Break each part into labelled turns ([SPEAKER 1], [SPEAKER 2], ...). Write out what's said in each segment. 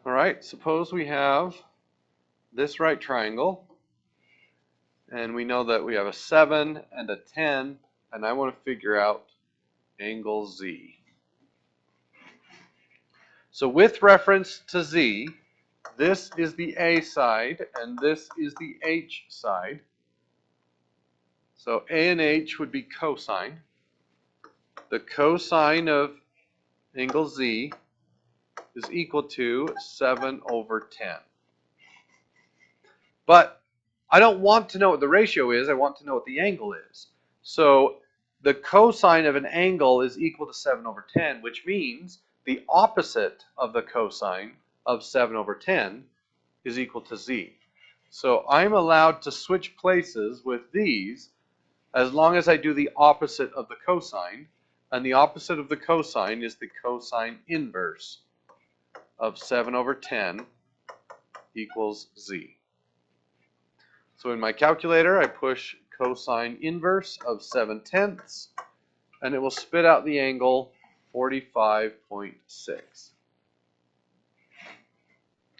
[SPEAKER 1] All right, suppose we have this right triangle, and we know that we have a 7 and a 10, and I want to figure out angle Z. So with reference to Z, this is the A side, and this is the H side. So A and H would be cosine. The cosine of angle Z is equal to 7 over 10. But I don't want to know what the ratio is, I want to know what the angle is. So the cosine of an angle is equal to 7 over 10, which means the opposite of the cosine of 7 over 10 is equal to Z. So I'm allowed to switch places with these as long as I do the opposite of the cosine, and the opposite of the cosine is the cosine inverse of 7 over 10 equals Z. So in my calculator, I push cosine inverse of 7/10, and it will spit out the angle 45.6.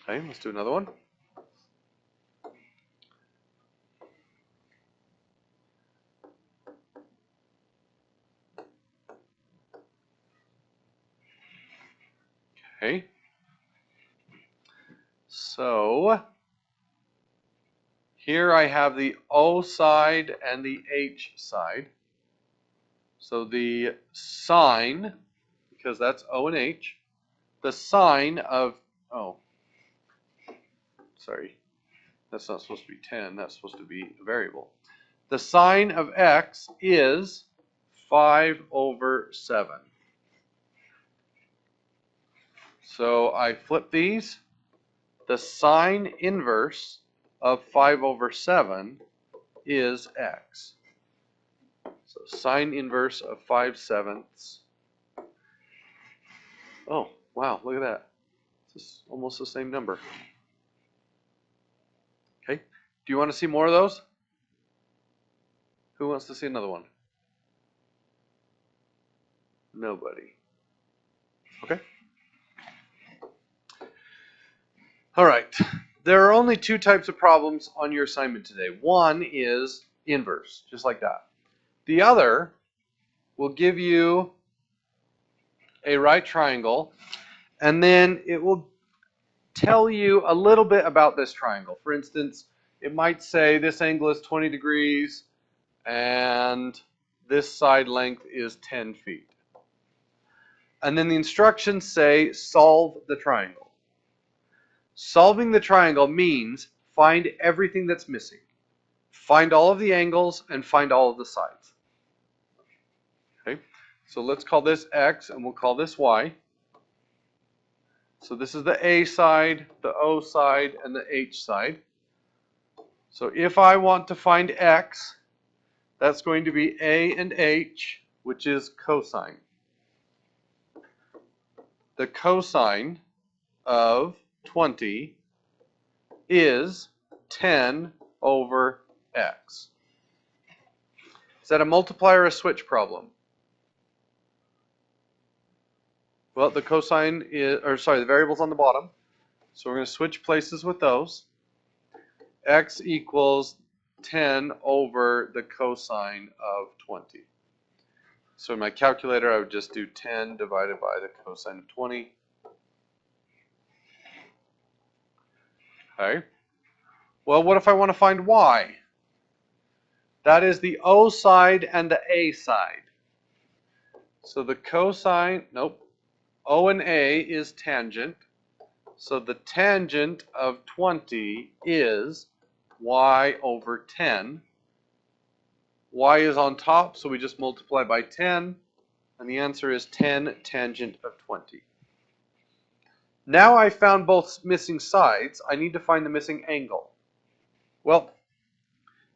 [SPEAKER 1] Okay, let's do another one. Okay. So here I have the O side and the H side. So the sine, because that's O and H, the sine of, oh, sorry, that's not supposed to be 10, that's supposed to be a variable. The sine of x is 5 over 7. So I flip these. The sine inverse of 5 over 7 is x. So sine inverse of 5/7. Oh, wow, look at that. This is almost the same number. Okay, do you want to see more of those? Who wants to see another one? Nobody. Okay. All right. There are only two types of problems on your assignment today. One is inverse, just like that. The other will give you a right triangle, and then it will tell you a little bit about this triangle. For instance, it might say this angle is 20 degrees and this side length is 10 feet. And then the instructions say solve the triangle. Solving the triangle means find everything that's missing. Find all of the angles and find all of the sides. Okay, so let's call this X and we'll call this Y. So this is the A side, the O side, and the H side. So if I want to find X, that's going to be A and H, which is cosine. The cosine of 20 is 10 over X. Is that a multiply or a switch problem? Well, the cosine is, or sorry, the variable's on the bottom. So we're going to switch places with those. X equals 10 over the cosine of 20. So in my calculator, I would just do 10 divided by the cosine of 20. Okay. Well, what if I want to find Y? That is the O side and the A side. So the cosine, nope, O and A is tangent. So the tangent of 20 is Y over 10. Y is on top, so we just multiply by 10, and the answer is 10 tangent of 20. Now I found both missing sides, I need to find the missing angle. Well,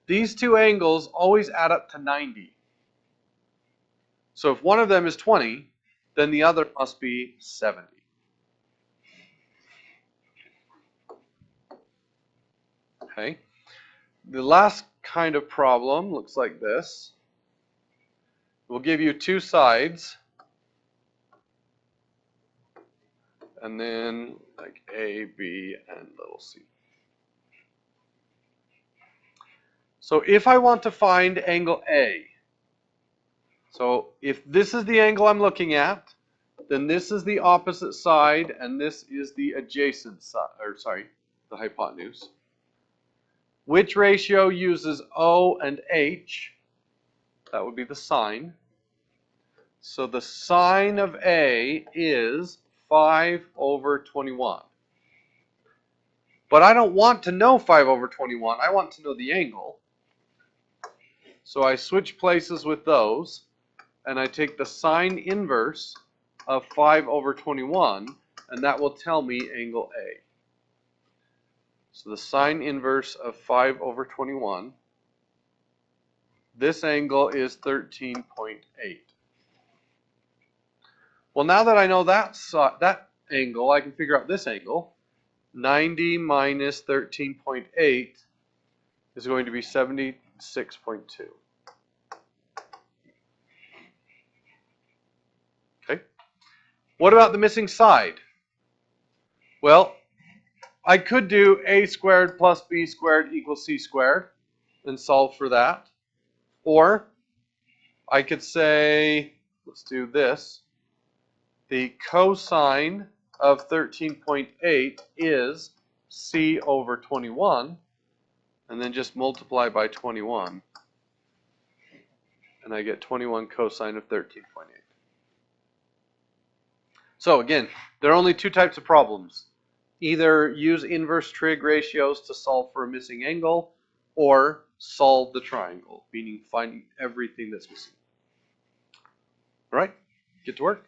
[SPEAKER 1] these two angles always add up to 90. So if one of them is 20, then the other must be 70. Okay. The last kind of problem looks like this. We'll give you two sides, and then like A, B, and little c. So if I want to find angle A, so if this is the angle I'm looking at, then this is the opposite side, and this is the adjacent side, or sorry, the hypotenuse. Which ratio uses O and H? That would be the sine. So the sine of A is 5/21. But I don't want to know 5/21. I want to know the angle. So I switch places with those, and I take the sine inverse of 5/21, and that will tell me angle A. So the sine inverse of 5/21, this angle is 13.8. Well, now that I know that angle, I can figure out this angle. 90 minus 13.8 is going to be 76.2. Okay. What about the missing side? Well, I could do a squared plus b squared equals c squared and solve for that. Or I could say, let's do this. The cosine of 13.8 is c/21, and then just multiply by 21, and I get 21 cosine of 13.8. So again, there are only two types of problems. Either use inverse trig ratios to solve for a missing angle, or solve the triangle, meaning finding everything that's missing. All right, get to work.